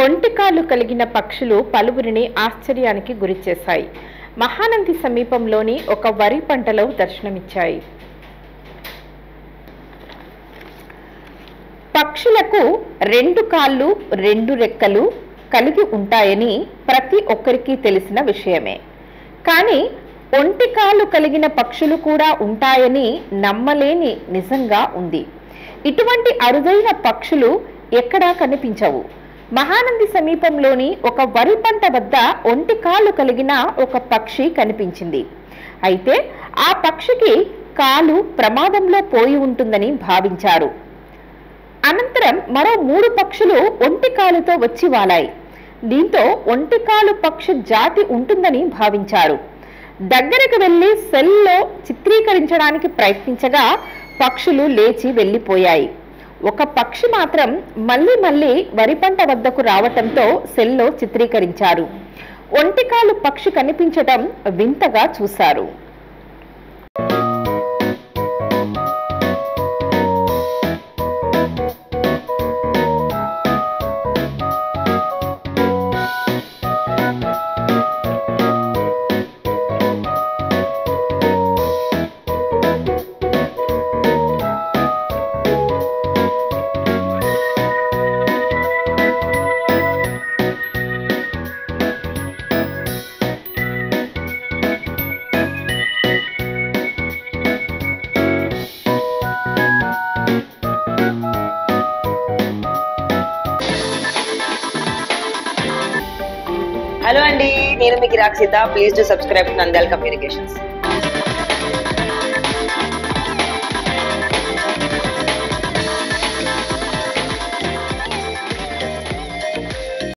ఒంటికాలు కలిగిన పక్షులు పలువురిని ఆశ్చర్యానికి గురిచేశాయి. మహానంది సమీపంలోని ఒక వరి పంటలో దర్శనమిచ్చాయి. పక్షులకు 2 కాళ్ళు 2 రెక్కలు కలిగి ఉంటాయని ప్రతి ఒక్కరికి తెలిసిన విషయమే. కానీ ఒంటికాలు కలిగిన పక్షులు కూడా ఉంటాయని నమ్మలేని నిజంగా ఉంది. ఇటువంటి అరుదైన పక్షులు ఎక్కడా కనిపించవు. మహానంది సమీపంలోని ఒక వరి పంట వద్ద ఒంటికాలు కలిగిన ఒక పక్షి కనిపించింది. అయితే ఆ పక్షికి కాలు ప్రమాదంలో పోయి ఉంటుందని భావించారు. అనంతరం మరో 3 పక్షులు ఒంటికాలుతో వచ్చి వాలాయి. దీంతో ఒంటికాలు పక్షి జాతి ఉంటుందని భావించారు. దగ్గరకు వెళ్లి సెల్లో చిత్రీకరించడానికి ప్రయత్నించగా పక్షులు లేచి వెళ్లిపోయాయి. ఒక పక్షి మాత్రం మళ్ళీ వరి పంట వద్దకు రావటంతో సెల్లో చిత్రీకరించారు. ఒంటికాలు పక్షి కనిపించటం వింతగా చూశారు. హలో అండి, నేను మీ గిరాక్ Sita. Please do subscribe to Nandyala communications.